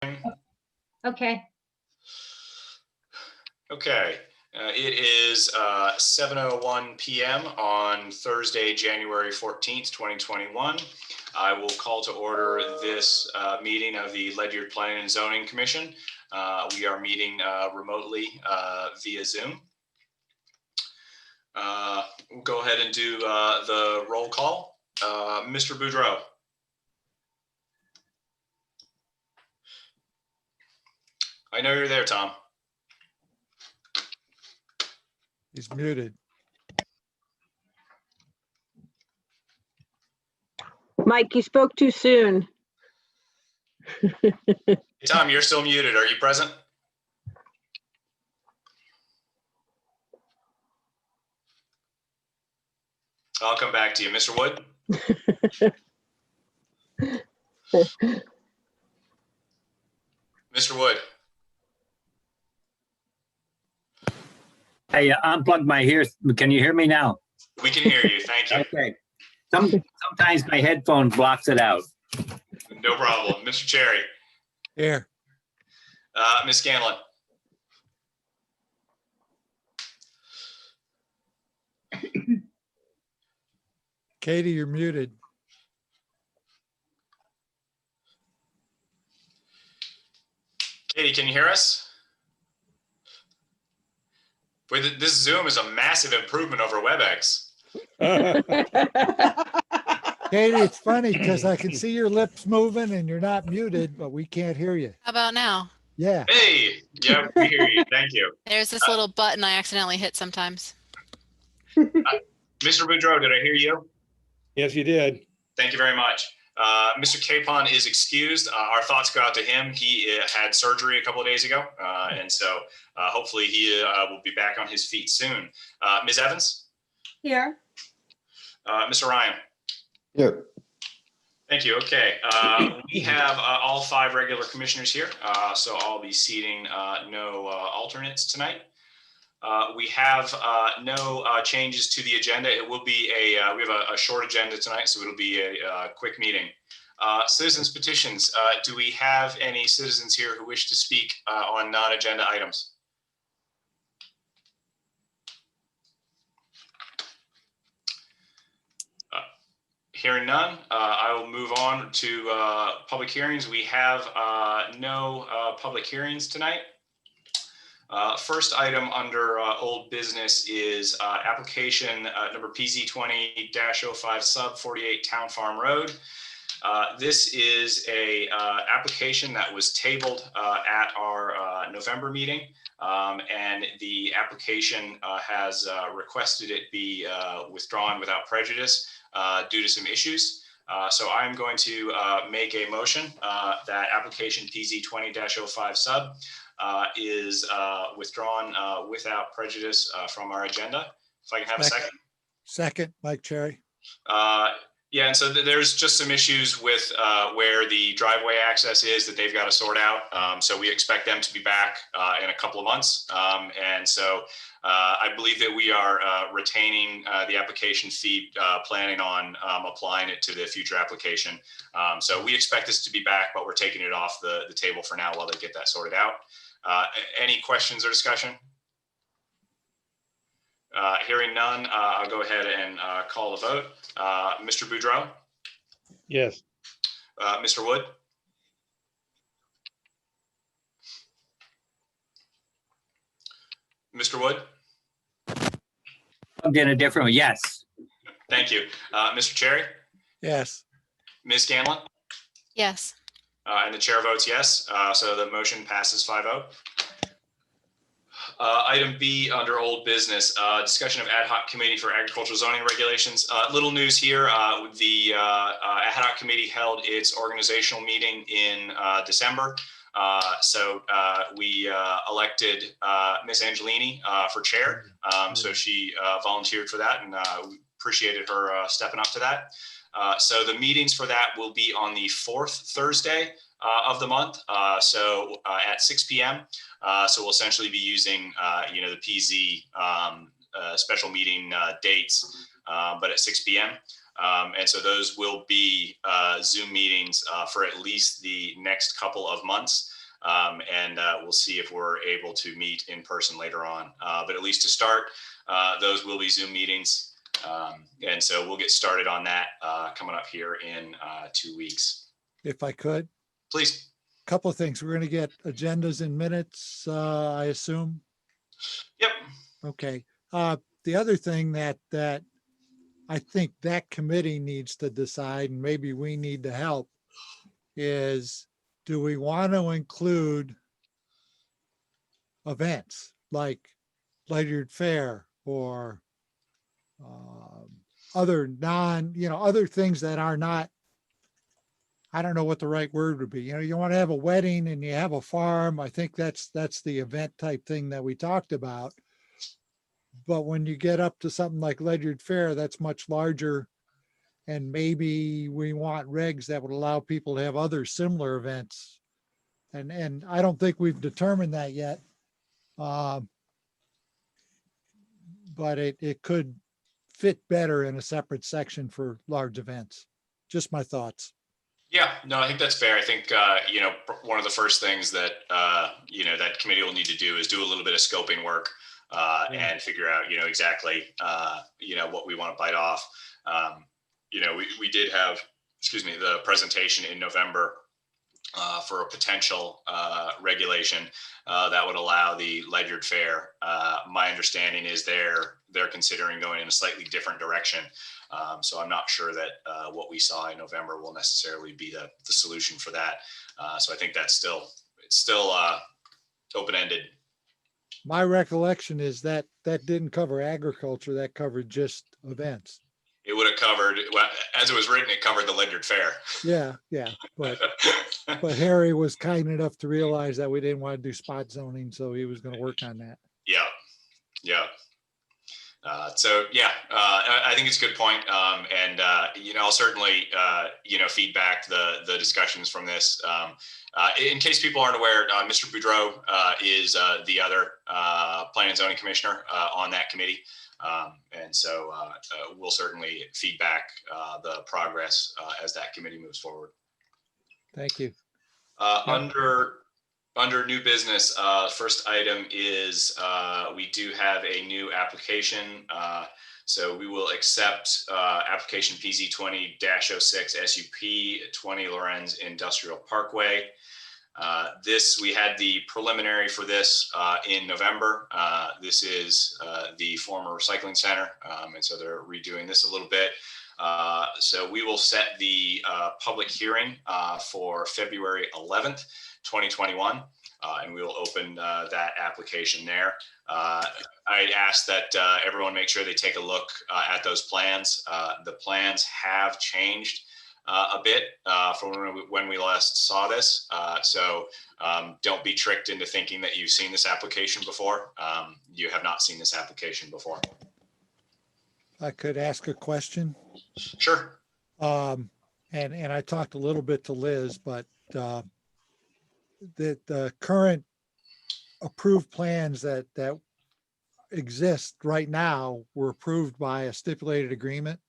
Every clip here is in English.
Okay. Okay, it is 7:01 p.m. on Thursday, January 14th, 2021. I will call to order this meeting of the Ledyard Planning and Zoning Commission. We are meeting remotely via Zoom. We'll go ahead and do the roll call. Mr. Boudreau. I know you're there, Tom. He's muted. Mike, you spoke too soon. Hey, Tom, you're still muted. Are you present? I'll come back to you. Mr. Wood? Mr. Wood? I unplugged my ears. Can you hear me now? We can hear you. Thank you. Okay. Sometimes my headphone blocks it out. No problem. Mr. Cherry? Here. Ms. Scanlon? Katie, you're muted. Katie, can you hear us? Boy, this Zoom is a massive improvement over WebEx. Katie, it's funny because I can see your lips moving and you're not muted, but we can't hear you. How about now? Yeah. Hey, yeah, we hear you. Thank you. There's this little button I accidentally hit sometimes. Mr. Boudreau, did I hear you? Yes, you did. Thank you very much. Mr. Capon is excused. Our thoughts go out to him. He had surgery a couple of days ago, and so hopefully he will be back on his feet soon. Ms. Evans? Here. Mr. Ryan? Yep. Thank you. Okay. We have all 5 regular commissioners here, so I'll be seating no alternates tonight. We have no changes to the agenda. It will be we have a short agenda tonight, so it'll be a quick meeting. Citizens petitions. Do we have any citizens here who wish to speak on non-agenda items? Hearing none, I will move on to public hearings. We have no public hearings tonight. First item under old business is application number PZ20-05 sub 48 Town Farm Road. This is a application that was tabled at our November meeting, and the application has requested it be withdrawn without prejudice due to some issues. So I'm going to make a motion that application PZ20-05 sub is withdrawn without prejudice from our agenda. If I can have a second. Second, Mike Cherry. Yeah, and so there's just some issues with where the driveway access is that they've got to sort out. So we expect them to be back in a couple of months. And so I believe that we are retaining the application fee, planning on applying it to the future application. So we expect this to be back, but we're taking it off the table for now while they get that sorted out. Any questions or discussion? Hearing none, I'll go ahead and call the vote. Mr. Boudreau? Yes. Mr. Wood? Mr. Wood? I'm getting a different one. Yes. Thank you. Mr. Cherry? Yes. Ms. Scanlon? Yes. And the chair votes yes. So the motion passes 5-0. Item B under old business, discussion of ad hoc committee for agricultural zoning regulations. Little news here. The ad hoc committee held its organizational meeting in December. So we elected Ms. Angelini for chair. So she volunteered for that, and we appreciated her stepping up to that. So the meetings for that will be on the 4th Thursday of the month. So at 6 p.m. So we'll essentially be using, the PZ special meeting dates, but at 6 p.m. And so those will be Zoom meetings for at least the next couple of months. And we'll see if we're able to meet in person later on. But at least to start, those will be Zoom meetings. And so we'll get started on that coming up here in 2 weeks. If I could, Please. couple of things. We're going to get agendas and minutes, I assume. Yep. Okay. The other thing that I think that committee needs to decide, and maybe we need to help, is do we want to include events like Ledyard Fair or other other things that are not, I don't know what the right word would be. You want to have a wedding and you have a farm. I think that's the event type thing that we talked about. But when you get up to something like Ledyard Fair, that's much larger. And maybe we want regs that would allow people to have other similar events. And I don't think we've determined that yet. But it could fit better in a separate section for large events. Just my thoughts. Yeah, no, I think that's fair. I think, one of the first things that, that committee will need to do is do a little bit of scoping work and figure out, exactly, what we want to bite off. We did have, the presentation in November for a potential regulation that would allow the Ledyard Fair. My understanding is they're considering going in a slightly different direction. So I'm not sure that what we saw in November will necessarily be the solution for that. So I think that's still open-ended. My recollection is that didn't cover agriculture, that covered just events. It would have covered, well, as it was written, it covered the Ledyard Fair. Yeah. But Harry was kind enough to realize that we didn't want to do spot zoning, so he was going to work on that. Yeah. I think it's a good point. I'll certainly, feedback the discussions from this. In case people aren't aware, Mr. Boudreau is the other Planning and Zoning Commissioner on that committee. And so we'll certainly feedback the progress as that committee moves forward. Thank you. Under new business, first item is we do have a new application. So we will accept application PZ 20-06 SUP 20 Lorenz Industrial Parkway. We had the preliminary for this in November. This is the former recycling center. And so they're redoing this a little bit. So we will set the public hearing for February 11th, 2021. And we will open that application there. I asked that everyone make sure they take a look at those plans. The plans have changed a bit from when we last saw this. So don't be tricked into thinking that you've seen this application before. You have not seen this application before. I could ask a question. Sure. And I talked a little bit to Liz, but the current approved plans that exist right now were approved by a stipulated agreement.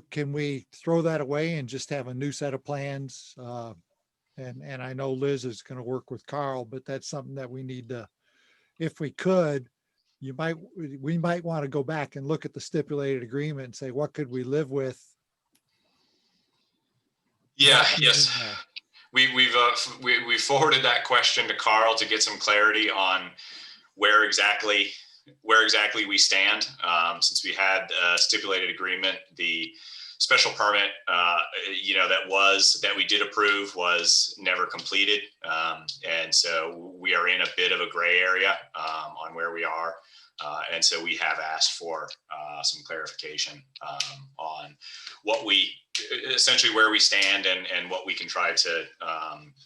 Can we throw that away and just have a new set of plans? And I know Liz is going to work with Carl, but that's something that we need to, if we could, we might want to go back and look at the stipulated agreement and say, what could we live with? Yeah, yes. We forwarded that question to Carl to get some clarity on where exactly we stand. Since we had a stipulated agreement, the special permit, that we did approve was never completed. And so we are in a bit of a gray area on where we are. And so we have asked for some clarification on what essentially where we stand and what we can try to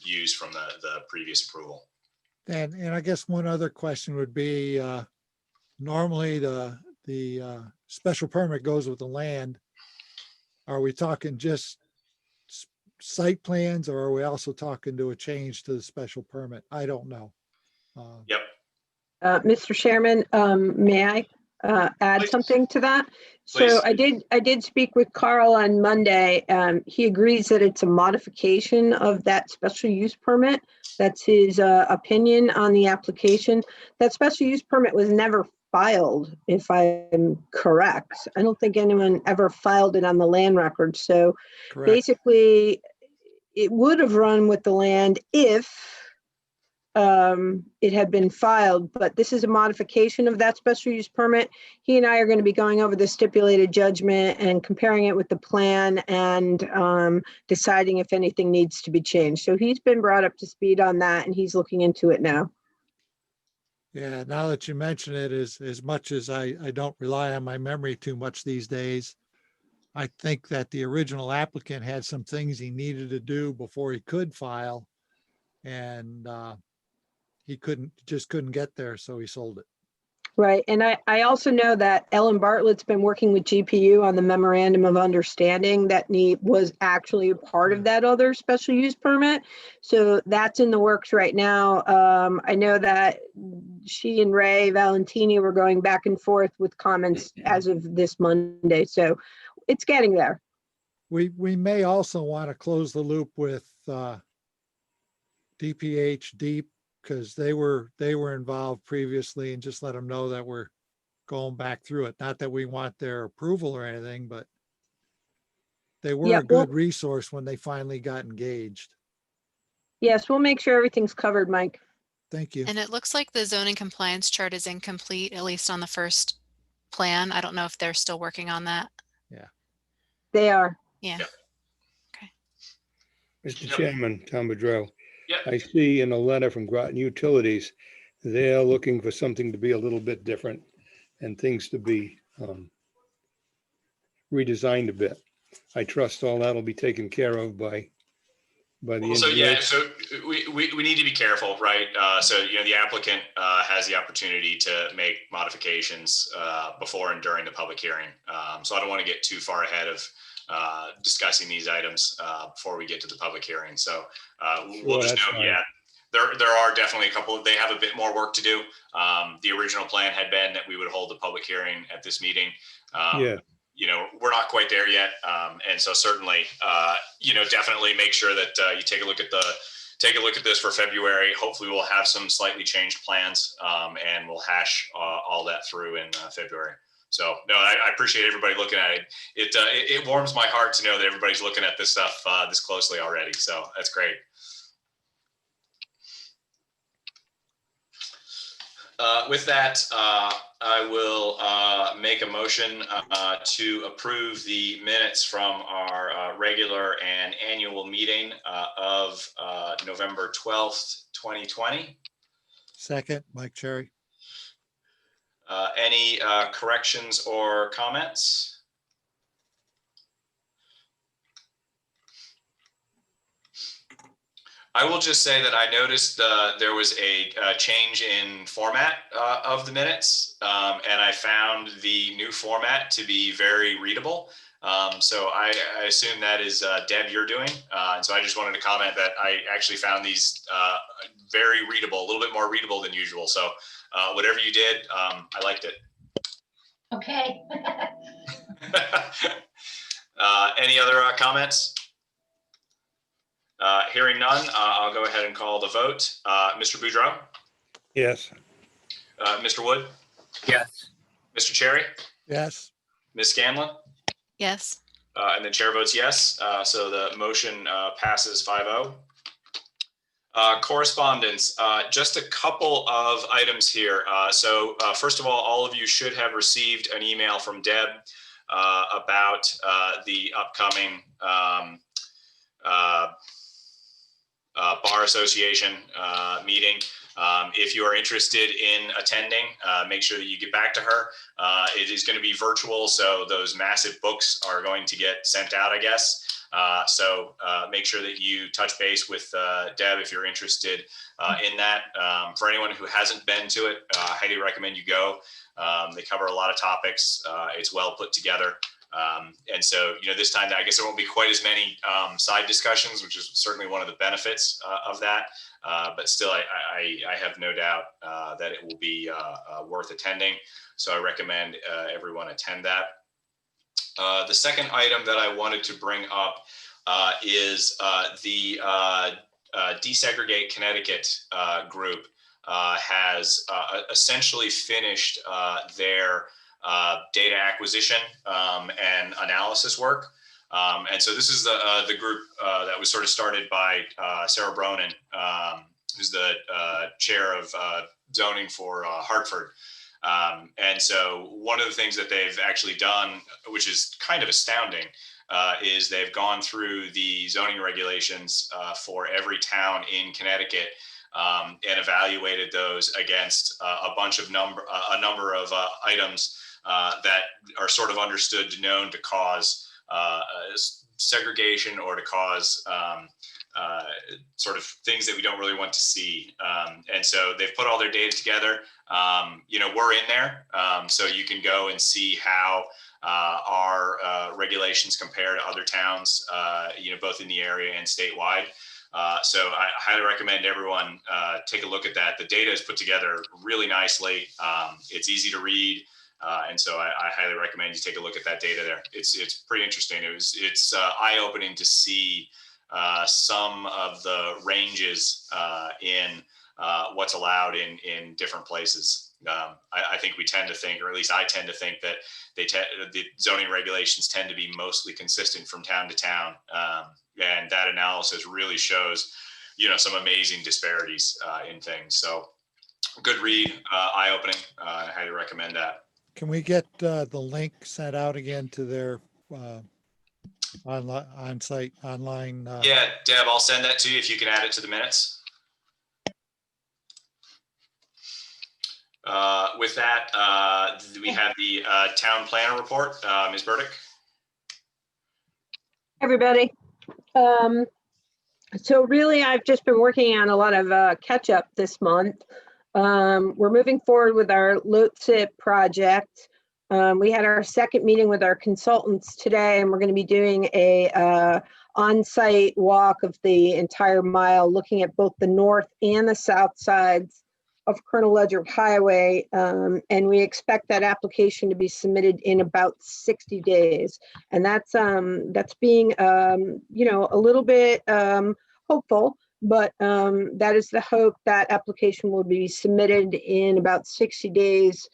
use from the previous approval. And I guess one other question would be, normally the special permit goes with the land. Are we talking just site plans, or are we also talking to a change to the special permit? I don't know. Yep. Mr. Chairman, may I add Please. something to that. Please. So I did speak with Carl on Monday. He agrees that it's a modification of that special use permit. That's his opinion on the application. That special use permit was never filed, if I'm correct. I don't think anyone ever filed it on the land record. So Correct. basically, it would have run with the land if it had been filed, but this is a modification of that special use permit. He and I are going to be going over the stipulated judgment and comparing it with the plan and deciding if anything needs to be changed. So he's been brought up to speed on that and he's looking into it now. Yeah, now that you mention it, as much as I don't rely on my memory too much these days, I think that the original applicant had some things he needed to do before he could file. And he just couldn't get there, so he sold it. Right. And I also know that Ellen Bartlett's been working with GPU on the memorandum of understanding that was actually a part of that other special use permit. So that's in the works right now. I know that she and Ray Valentini were going back and forth with comments as of this Monday. So it's getting there. We may also want to close the loop with DPH Deep, because they were involved previously, and just let them know that we're going back through it. Not that we want their approval or anything, but they were Yeah, a good resource when they finally got engaged. Yes, we'll make sure everything's covered, Mike. Thank you. And it looks like the zoning compliance chart is incomplete, at least on the first plan. I don't know if they're still working on that. They are. Yeah. Yep. Mr. Yep. Chairman, Tom Bedrell, Yeah. I see in a letter from Groton Utilities, they're looking for something to be a little bit different and things to be redesigned a bit. I trust all that'll be taken care of by the So yeah, engineers. so we need to be careful, right? So the applicant has the opportunity to make modifications before and during the public hearing. So I don't want to get too far ahead of discussing these items before we get to the public hearing. So we'll just that's note, fine. yeah, there are definitely a couple. They have a bit more work to do. The original plan had been that we would hold the public hearing at this meeting. Yeah. We're not quite there yet. And so certainly, definitely make sure that you take a look at this for February. Hopefully we'll have some slightly changed plans and we'll hash all that through in February. So no, I appreciate everybody looking at it. It warms my heart to know that everybody's looking at this stuff this closely already. So that's great. With that, I will make a motion to approve the minutes from our regular and annual meeting of November 12th, 2020. Second, Mike Cherry. Any corrections or comments? I will just say that I noticed there was a change in format of the minutes, and I found the new format to be very readable. So I assume that is Deb, you're doing. And so I just wanted to comment that I actually found these very readable, a little bit more readable than usual. So whatever you did, I liked it. Okay. Any other comments? Hearing none, I'll go ahead and call the vote. Mr. Boudreau, Yes. Mr. Wood, Yes. Mr. Cherry, Yes. Ms. Scanlon, Yes. and the chair votes yes. So the motion passes 5-0. Correspondence, just a couple of items here. So first of all of you should have received an email from Deb about the upcoming Bar Association meeting. If you are interested in attending, make sure that you get back to her. It is going to be virtual, so those massive books are going to get sent out, I guess. So make sure that you touch base with Deb if you're interested in that. For anyone who hasn't been to it, I highly recommend you go. They cover a lot of topics. It's well put together. And so, this time I guess there won't be quite as many side discussions, which is certainly one of the benefits of that. But still, I have no doubt that it will be worth attending. So I recommend everyone attend that. The second item that I wanted to bring up is the Desegregate Connecticut group has essentially finished their data acquisition and analysis work. And so this is the group that was sort of started by Sarah Bronin, who's the chair of zoning for Hartford. And so one of the things that they've actually done, which is kind of astounding, is they've gone through the zoning regulations for every town in Connecticut and evaluated those against a number of items that are sort of understood, known to cause segregation or to cause sort of things that we don't really want to see. And so they've put all their data together. We're in there, so you can go and see how our regulations compare to other towns, both in the area and statewide. So I highly recommend everyone take a look at that. The data is put together really nicely. It's easy to read. And so I highly recommend you take a look at that data there. It's pretty interesting. It's eye-opening to see some of the ranges in what's allowed in different places. I think we tend to think, or at least I tend to think, that the zoning regulations tend to be mostly consistent from town to town. And that analysis really shows, some amazing disparities in things. So good read, eye-opening. I highly recommend that. Can we get the link sent out again to their on-site online? Yeah, Deb, I'll send that to you if you can add it to the minutes. With that, we have the town planner report. Ms. Burdick. Everybody. So really, I've just been working on a lot of catch up this month. We're moving forward with our LOTSIP project. We had our second meeting with our consultants today, and we're going to be doing a on-site walk of the entire mile, looking at both the north and the south sides of Colonel Ledger Highway. And we expect that application to be submitted in about 60 days. And that's being, a little bit hopeful, but that is the hope. That application will be submitted in about 60 days.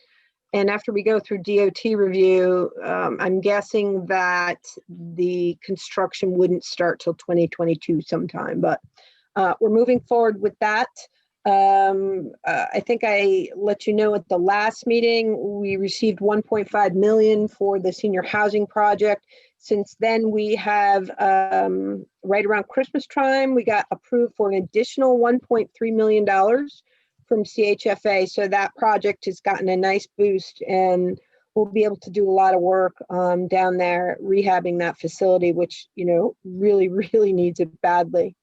And after we go through DOT review, I'm guessing that the construction wouldn't start till 2022 sometime, but we're moving forward with that. I think I let you know at the last meeting, we received 1.5 million for the senior housing project. Since then, we have, right around Christmas time, we got approved for an additional $1.3 million from CHFA. So that project has gotten a nice boost, and we'll be able to do a lot of work down there rehabbing that facility, which, really, really needs it badly.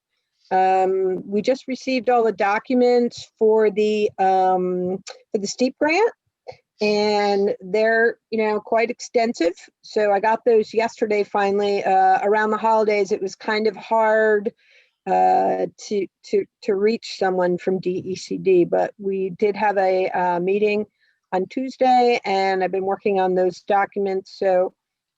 We just received all the documents for the STEEP grant, and they're, quite extensive. So I got those yesterday, finally. Around the holidays, it was kind of hard to reach someone from DECD, but we did have a meeting on Tuesday, and I've been working on those documents. So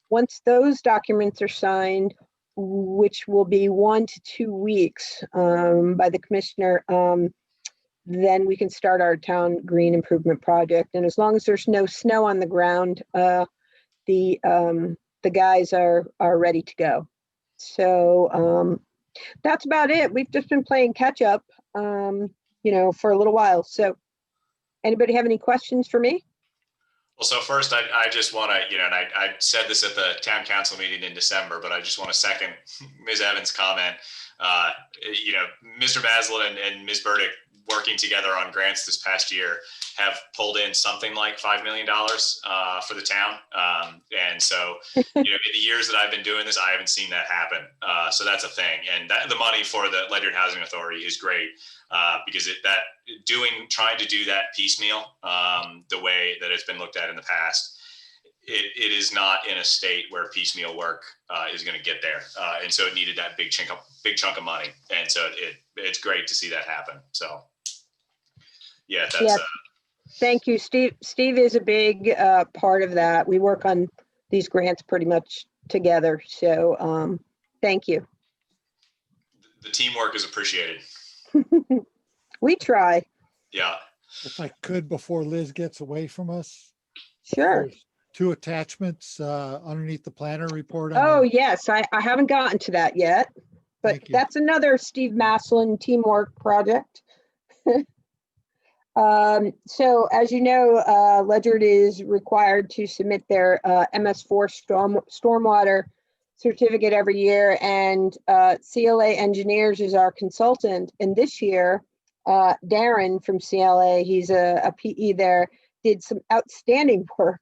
once those documents are signed, which will be 1 to 2 weeks by the commissioner, then we can start our town green improvement project. And as long as there's no snow on the ground, the guys are ready to go. So that's about it. We've just been playing catch up, for a little while. So anybody have any questions for me? Well, so first, I just want to, and I said this at the town council meeting in December, but I just want to second Ms. Evans' comment. Mr. Maslin and Ms. Burdick working together on grants this past year have pulled in something like $5 million for the town. And so, in the years that I've been doing this, I haven't seen that happen. So that's a thing. And the money for the Ledyard Housing Authority is great because trying to do that piecemeal the way that it's been looked at in the past, it is not in a state where piecemeal work is going to get there. And so it needed that big chunk of money. And so it's great to see that happen. So yeah, that's, Yeah. Thank you, Steve. Steve is a big part of that. We work on these grants pretty much together. So thank you. the teamwork is appreciated. We try. Yeah. If I could, before Liz gets away from us, Sure. there's 2 attachments underneath the planner report. Oh, yes. I haven't gotten to that yet, but Thank you. that's another Steve Maslin teamwork project. So as you know, Ledyard is required to submit their MS4 stormwater certificate every year, and CLA Engineers is our consultant. And this year, Darren from CLA, he's a PE there, did some outstanding work,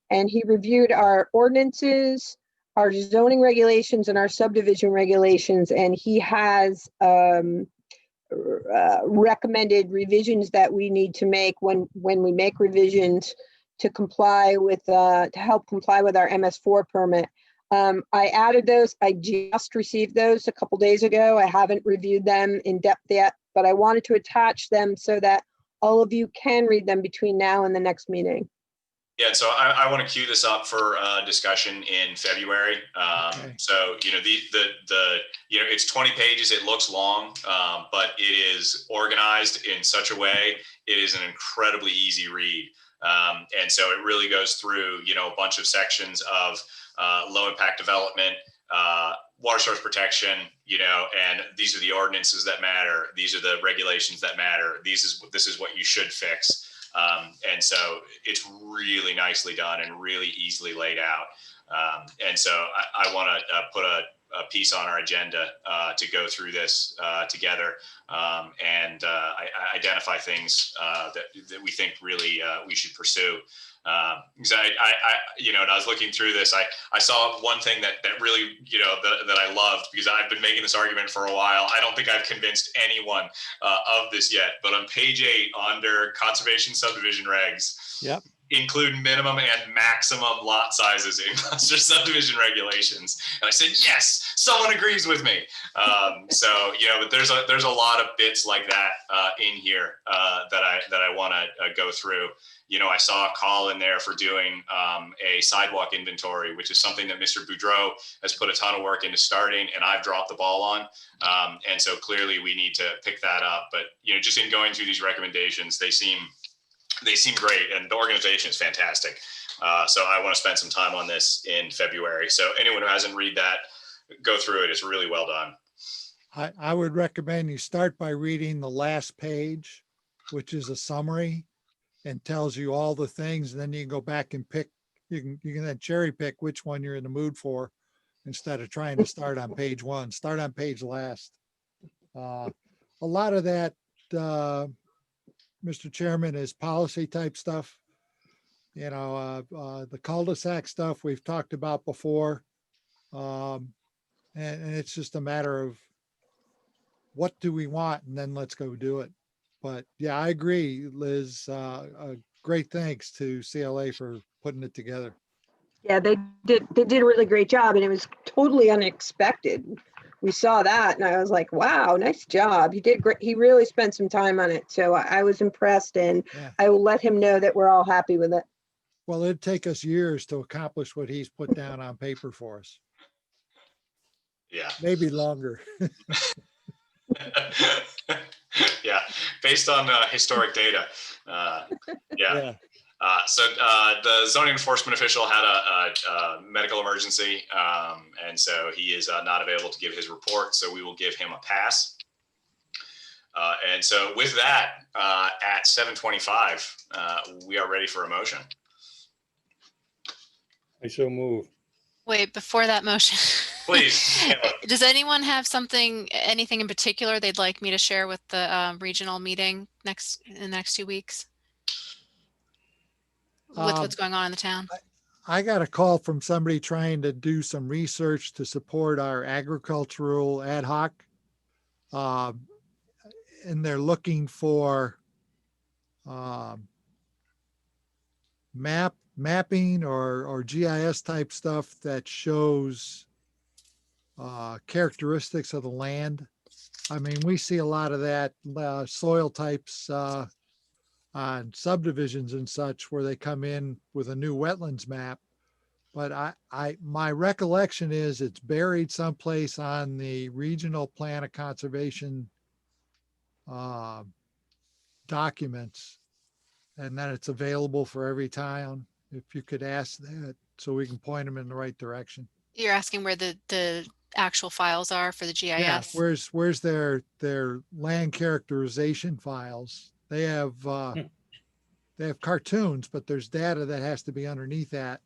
and he reviewed our ordinances, our zoning regulations, and our subdivision regulations, and he has recommended revisions that we need to make when we make revisions to comply with to help comply with our MS4 permit. I added those. I just received those a couple days ago. I haven't reviewed them in depth yet, but I wanted to attach them so that all of you can read them between now and the next meeting. Yeah, so I want to queue this up for discussion in February. Okay. So it's 20 pages. It looks long, but it is organized in such a way. It is an incredibly easy read, and so it really goes through a bunch of sections of low impact development, water source protection, and these are the ordinances that matter. These are the regulations that matter. This is what you should fix. And so it's really nicely done and really easily laid out. And so I want to put a piece on our agenda to go through this together and identify things that we think really we should pursue. Because and I was looking through this, I saw one thing that really, that I loved, because I've been making this argument for a while. I don't think I've convinced anyone of this yet, but on page 8 under conservation subdivision regs, Yep. include minimum and maximum lot sizes in cluster subdivision regulations. And I said, yes, someone agrees with me. But there's a lot of bits like that in here that I want to go through. I saw a call in there for doing a sidewalk inventory, which is something that Mr. Boudreau has put a ton of work into starting, and I've dropped the ball on. And so clearly we need to pick that up. But, just in going through these recommendations, they seem great, and the organization is fantastic. So I want to spend some time on this in February. So anyone who hasn't read that, go through it. It's really well done. I would recommend you start by reading the last page, which is a summary and tells you all the things. And then you can go back and pick, you can then cherry pick which one you're in the mood for, instead of trying to start on page 1. Start on page last. A lot of that, Mr. Chairman, is policy type stuff. The cul-de-sac stuff we've talked about before. And it's just a matter of what do we want, and then let's go do it. But yeah, I agree, Liz. Great thanks to CLA for putting it together. Yeah, they did a really great job, and it was totally unexpected. We saw that and I was like, wow, nice job. He did great. He really spent some time on it. So I was impressed, and Yeah. I will let him know that we're all happy with it. Well, it'd take us years to accomplish what he's put down on paper for us. Yeah. Maybe longer. Yeah, based on historic data. Yeah. So the zoning enforcement official had a medical emergency, and so he is not available to give his report. So we will give him a pass. And so with that, at 7:25, we are ready for a motion. I so move. Wait, before that motion. Please. Does anyone have anything in particular they'd like me to share with the regional meeting in the next 2 weeks? With what's going on in the town? I got a call from somebody trying to do some research to support our agricultural ad hoc. And they're looking for map mapping or GIS type stuff that shows characteristics of the land. I mean, we see a lot of that, soil types on subdivisions and such, where they come in with a new wetlands map. But my recollection is it's buried someplace on the regional plan of conservation documents. And then it's available for every town. If you could ask that, so we can point them in the right direction. You're asking where the actual files are for the Yeah, GIS? where's their land characterization files? They have cartoons, but there's data that has to be underneath that.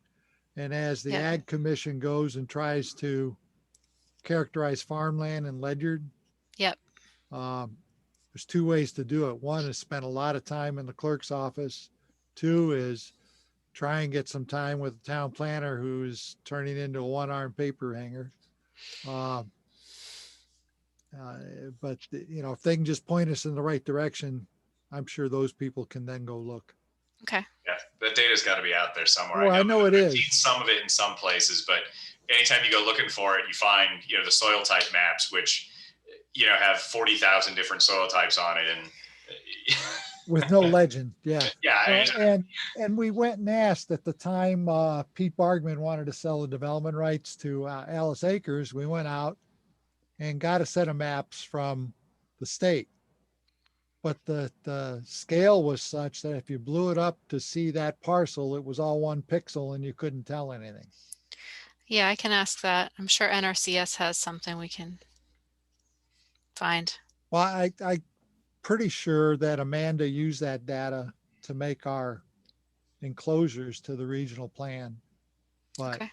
And as the Yeah. Ag Commission goes and tries to characterize farmland in Ledyard. Yep. There's two ways to do it. One is spend a lot of time in the clerk's office. Two is try and get some time with the town planner who's turning into a one-armed paper hanger. But you know, if they can just point us in the right direction, I'm sure those people can then go look. Okay. Yeah, the data's got to be out there somewhere. Oh, I know it I've is. seen some of it in some places, but anytime you go looking for it, you find, the soil type maps, which, have 40,000 different soil types on it. And With no legend, yeah. yeah, I mean, And we went and asked at the time, Pete Bargman wanted to sell the development rights to Alice Acres. We went out and got a set of maps from the state. But the scale was such that if you blew it up to see that parcel, it was all one pixel and you couldn't tell anything. Yeah, I can ask that. I'm sure NRCS has something we can find. Well, I pretty sure that Amanda used that data to make our enclosures to the regional plan. But Okay.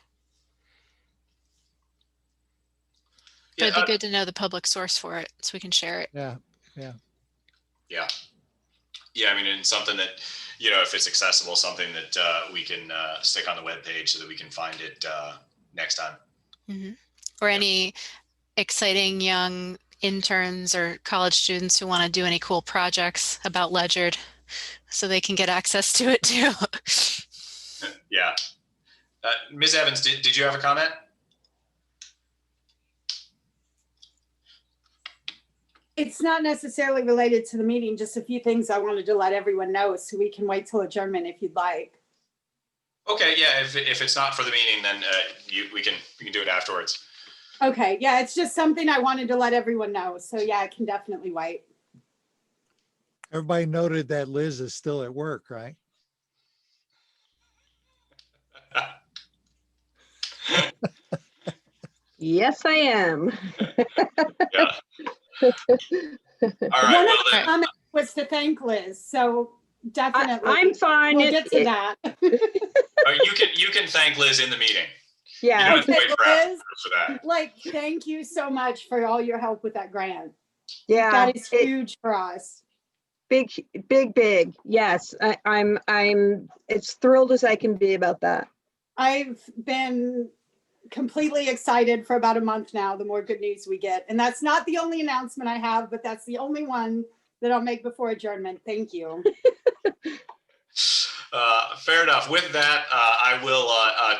yeah, But it'd be good to know the public source for it so we can share it. yeah, yeah, I mean, it's something that, if it's accessible, something that we can stick on the webpage so that we can find it next time. Or any exciting young interns or college students who want to do any cool projects about Ledyard so they can get access to it too. Yeah. Ms. Evans, did you have a comment? It's not necessarily related to the meeting, just a few things I wanted to let everyone know, so we can wait till adjournment if you'd like. Okay, yeah, if it's not for the meeting, then we can do it afterwards. Okay, yeah, it's just something I wanted to let everyone know. So yeah, I can definitely wait. everybody noted that Liz is still at work, right? Yes, I am. Yeah. All right. One Well, of the then, comments was to thank Liz, so definitely. I'm fine. We'll get to that. you can thank Liz in the meeting. You Yeah. don't have to wait for Liz, afterwards for that. like, thank you so much for all your help with that grant. Yeah. That is huge for us. Big. Yes, I'm as thrilled as I can be about that. I've been completely excited for about a month now, the more good news we get. And that's not the only announcement I have, but that's the only one that I'll make before adjournment. Thank you. Fair enough. With that, I will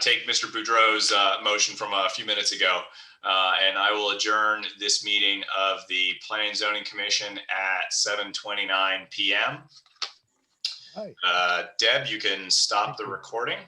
take Mr. Boudreau's motion from a few minutes ago, and I will adjourn this meeting of the Planning and Zoning Commission at 7:29 p.m. Hi. Deb, you can stop the recording.